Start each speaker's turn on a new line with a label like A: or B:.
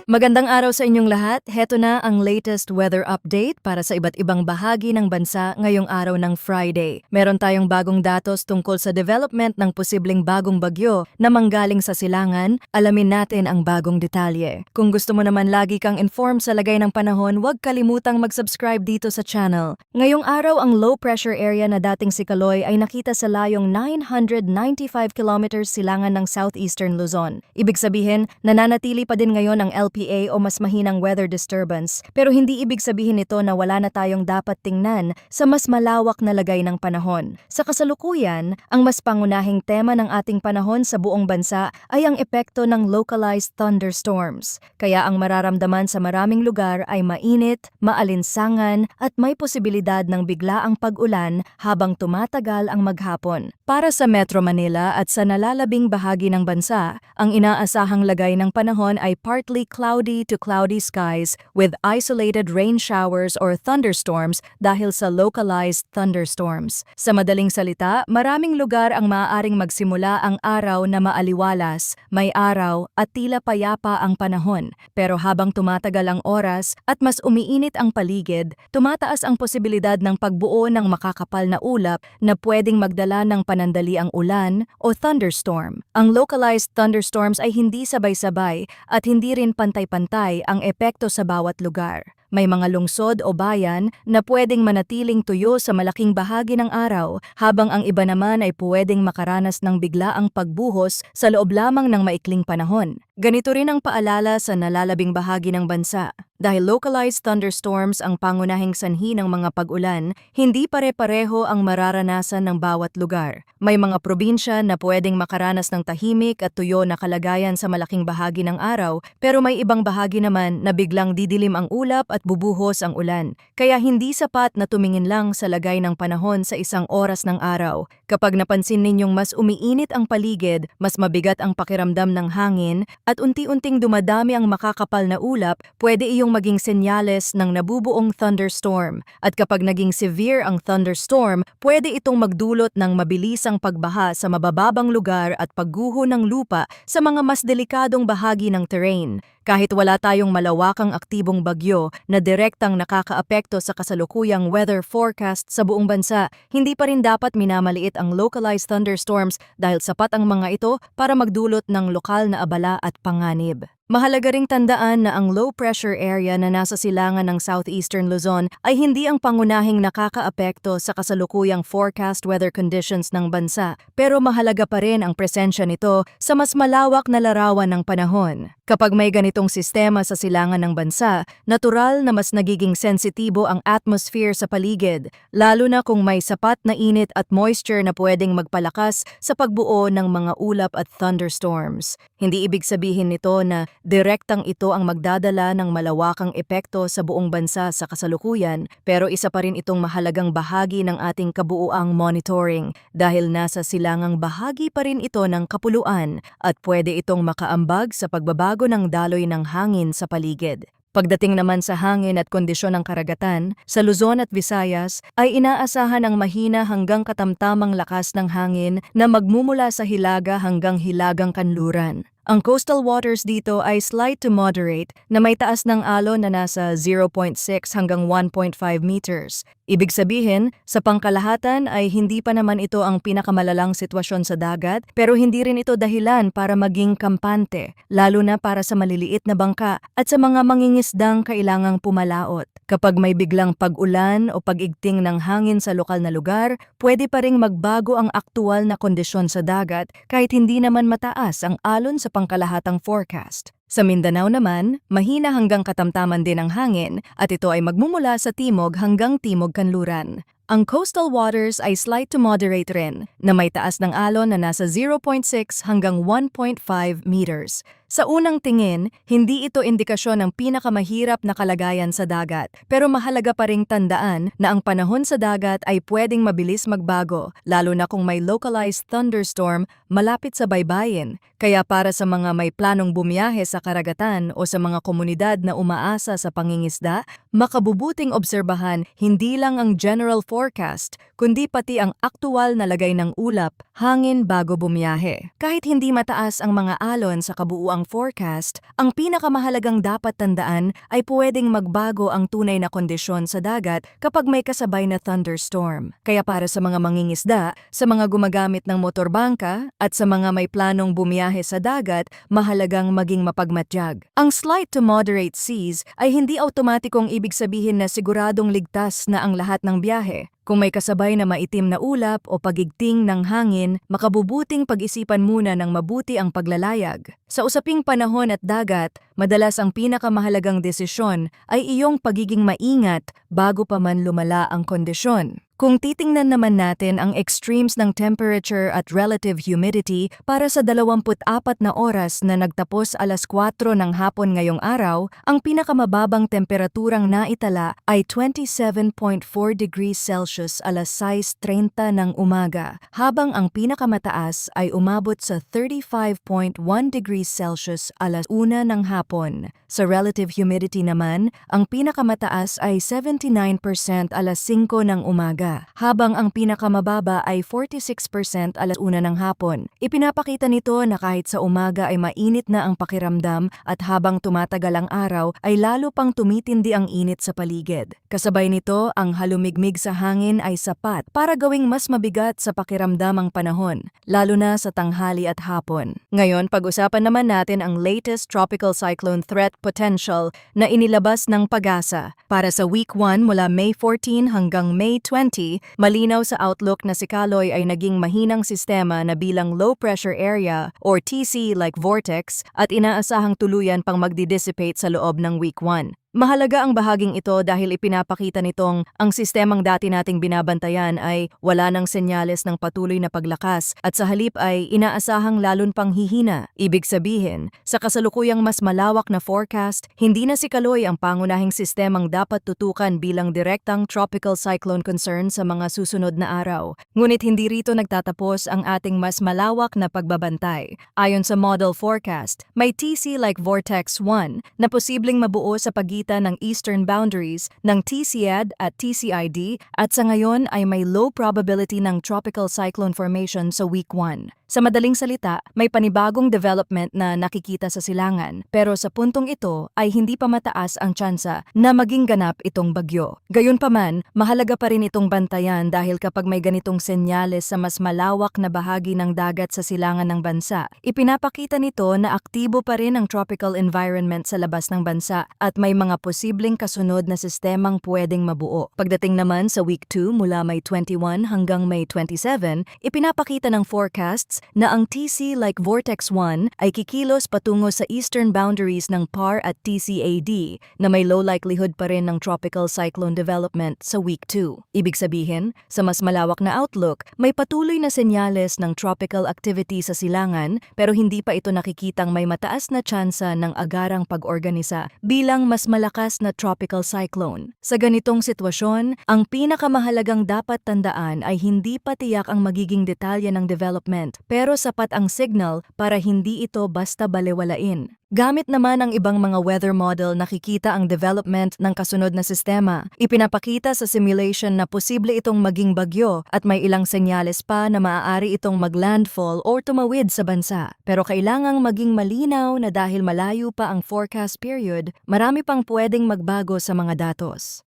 A: Magandang araw sa inyong lahat. Heto na ang latest weather update para sa iba't ibang bahagi ng bansa ngayong araw ng Friday. Meron tayong bagong datos tungkol sa development ng posibleng bagong bagyo na manggaling sa silangan. Alamin natin ang bagong detalye. Kung gusto mo naman lagi kang informed sa lagay ng panahon, huwag kalimutang mag-subscribe dito sa channel. Ngayong araw, ang low pressure area na dating si Kaloy ay nakita sa layong 995 kilometers silangan ng southeastern Luzon. Ibig sabihin, nananatili pa din ngayon ang LPA o mas mahinang weather disturbance, pero hindi ibig sabihin nito na wala na tayong dapat tingnan sa mas malawak na lagay ng panahon. Sa kasalukuyan, ang mas pangunahing tema ng ating panahon sa buong bansa ay ang epekto ng localized thunderstorms. Kaya ang mararamdaman sa maraming lugar ay mainit, maalinsangan at may posibilidad ng biglaang pag-ulan habang tumatagal ang maghapon. Para sa Metro Manila at sa nalalabing bahagi ng bansa, ang inaasahang lagay ng panahon ay partly cloudy to cloudy skies with isolated rain showers or thunderstorms dahil sa localized thunderstorms. Sa madaling salita, maraming lugar ang maaaring magsimula ang araw na maaliwalas, may araw at tila payapa ang panahon. Pero habang tumatagal ang oras at mas umiinit ang paligid, tumataas ang posibilidad ng pagbuo ng makakapal na ulap na pwedeng magdala ng panandaliang ulan o thunderstorm. Ang localized thunderstorms ay hindi sabay-sabay at hindi rin pantay-pantay ang epekto sa bawat lugar. May mga lungsod o bayan na pwedeng manatiling tuyo sa malaking bahagi ng araw, habang ang iba naman ay pwedeng makaranas ng biglaang pagbuhos sa loob lamang ng maikling panahon. Ganito rin ang paalala sa nalalabing bahagi ng bansa. Dahil localized thunderstorms ang pangunahing sanhi ng mga pag-ulan, hindi pare-pareho ang mararanasan ng bawat lugar. May mga probinsya na pwedeng makaranas ng tahimik at tuyo na kalagayan sa malaking bahagi ng araw, pero may ibang bahagi naman na biglang didilim ang ulap at bubuhos ang ulan. Kaya hindi sapat na tumingin lang sa lagay ng panahon sa isang oras ng araw. Kapag napansin ninyong mas umiinit ang paligid, mas mabigat ang pakiramdam ng hangin, at unti-unting dumadami ang makakapal na ulap, pwede iyong maging senyales ng nabubuong thunderstorm. At kapag naging severe ang thunderstorm, pwede itong magdulot ng mabilisang pagbaha sa mabababang lugar at pagguho ng lupa sa mga mas delikadong bahagi ng terrain. Kahit wala tayong malawakang aktibong bagyo na direktang nakakaapekto sa kasalukuyang weather forecast sa buong bansa, hindi pa rin dapat minamaliit ang localized thunderstorms dahil sapat ang mga ito para magdulot ng lokal na abala at panganib. Mahalaga ring tandaan na ang low pressure area na nasa silangan ng southeastern Luzon ay hindi ang pangunahing nakakaapekto sa kasalukuyang forecast weather conditions ng bansa, pero mahalaga pa rin ang presensya nito sa mas malawak na larawan ng panahon. Kapag may ganitong sistema sa silangan ng bansa, natural na mas nagiging sensitibo ang atmosphere sa paligid, lalo na kung may sapat na init at moisture na pwedeng magpalakas sa pagbuo ng mga ulap at thunderstorms. Hindi ibig sabihin nito na direktang ito ang magdadala ng malawakang epekto sa buong bansa sa kasalukuyan, pero isa pa rin itong mahalagang bahagi ng ating kabuuang monitoring dahil nasa silangang bahagi pa rin ito ng kapuluan at pwede itong makaambag sa pagbabago ng daloy ng hangin sa paligid. Pagdating naman sa hangin at kondisyon ng karagatan, sa Luzon at Visayas ay inaasahan ang mahina hanggang katamtamang lakas ng hangin na magmumula sa hilaga hanggang hilagang kanluran. Ang coastal waters dito ay slight to moderate na may taas ng alon na nasa 0.6 hanggang 1.5 meters. Ibig sabihin, sa pangkalahatan ay hindi pa naman ito ang pinakamalalang sitwasyon sa dagat, pero hindi rin ito dahilan para maging kampante, lalo na para sa maliliit na bangka at sa mga mangingisdang kailangang pumalaot. Kapag may biglang pag-ulan o pag-igting ng hangin sa lokal na lugar, pwede pa ring magbago ang aktual na kondisyon sa dagat kahit hindi naman mataas ang alon sa pangkalahatang forecast. Sa Mindanao naman, mahina hanggang katamtaman din ang hangin at ito ay magmumula sa timog hanggang timog kanluran. Ang coastal waters ay slight to moderate rin na may taas ng alon na nasa 0.6 hanggang 1.5 meters. Sa unang tingin, hindi ito indikasyon ng pinakamahirap na kalagayan sa dagat, pero mahalaga pa ring tandaan na ang panahon sa dagat ay pwedeng mabilis magbago, lalo na kung may localized thunderstorm malapit sa baybayin. Kaya para sa mga may planong bumiyahe sa karagatan o sa mga komunidad na umaasa sa pangingisda, makabubuting obserbahan hindi lang ang general forecast, kundi pati ang aktual na lagay ng ulap, hangin bago bumiyahe. Kahit hindi mataas ang mga alon sa kabuuang ang forecast, ang pinakamahalagang dapat tandaan ay pwedeng magbago ang tunay na kondisyon sa dagat kapag may kasabay na thunderstorm. Kaya para sa mga mangingisda, sa mga gumagamit ng motorbangka, at sa mga may planong bumiyahe sa dagat, mahalagang maging mapagmatyag. Ang slight to moderate seas ay hindi automatikong ibig sabihin na siguradong ligtas na ang lahat ng biyahe. Kung may kasabay na maitim na ulap o pagigting ng hangin, makabubuting pag-isipan muna ng mabuti ang paglalayag. Sa usaping panahon at dagat, madalas ang pinakamahalagang desisyon ay iyong pagiging maingat bago pa man lumala ang kondisyon. Kung titingnan naman natin ang extremes ng temperature at relative humidity para sa 24 na oras na nagtapos alas 4 ng hapon ngayong araw, ang pinakamababang temperaturang naitala ay 27.4 degrees Celsius alas 6:30 ng umaga, habang ang pinakamataas ay umabot sa 35.1 degrees Celsius alas 1 ng hapon. Sa relative humidity naman, ang pinakamataas ay 79% alas 5 ng umaga, habang ang pinakamababa ay 46% alas 1 ng hapon. Ipinapakita nito na kahit sa umaga ay mainit na ang pakiramdam at habang tumatagal ang araw ay lalo pang tumitindi ang init sa paligid. Kasabay nito, ang halumigmig sa hangin ay sapat para gawing mas mabigat sa pakiramdam ang panahon, lalo na sa tanghali at hapon. Ngayon, pag-usapan naman natin ang latest tropical cyclone threat potential na inilabas ng PAGASA. Para sa week 1 mula May 14 hanggang May 20, malinaw sa outlook na si Kaloy ay naging mahinang sistema na bilang low pressure area or TC like vortex at inaasahang tuluyan pang magdi-dissipate sa loob ng week 1. Mahalaga ang bahaging ito dahil ipinapakita nitong ang sistemang dati nating binabantayan ay wala ng senyales ng patuloy na paglakas at sa halip ay inaasahang lalon pang hihina. Ibig sabihin, sa kasalukuyang mas malawak na forecast, hindi na si Kaloy ang pangunahing sistemang dapat tutukan bilang direktang tropical cyclone concern sa mga susunod na araw. Ngunit hindi rito nagtatapos ang ating mas malawak na pagbabantay. Ayon sa model forecast, may TC like vortex 1 na posibleng mabuo sa pagitan ng eastern boundaries ng TCAD at TCID at sa ngayon ay may low probability ng tropical cyclone formation sa week 1. Sa madaling salita, may panibagong development na nakikita sa silangan pero sa puntong ito ay hindi pa mataas ang tsansa na maging ganap itong bagyo. Gayunpaman, mahalaga pa rin itong bantayan dahil kapag may ganitong senyales sa mas malawak na bahagi ng dagat sa silangan ng bansa, ipinapakita nito na aktibo pa rin ang tropical environment sa labas ng bansa at may mga posibleng kasunod na sistemang pwedeng mabuo. Pagdating naman sa week 2 mula May 21 hanggang May 27, ipinapakita ng forecasts na ang TC like vortex 1 ay kikilos patungo sa eastern boundaries ng PAR at TCAD na may low likelihood pa rin ng tropical cyclone development sa week 2. Ibig sabihin, sa mas malawak na outlook, may patuloy na senyales ng tropical activity sa silangan pero hindi pa ito nakikitang may mataas na tsansa ng agarang pag-organisa bilang mas malakas na tropical cyclone. Sa ganitong sitwasyon, ang pinakamahalagang dapat tandaan ay hindi pa tiyak ang magiging detalye ng development pero sapat ang signal para hindi ito basta balewalain. Gamit naman ang ibang mga weather model nakikita ang development ng kasunod na sistema. Ipinapakita sa simulation na posible itong maging bagyo at may ilang senyales pa na maaari itong maglandfall or tumawid sa bansa. Pero kailangang maging malinaw na dahil malayo pa ang forecast period, marami pang pwedeng magbago sa mga datos.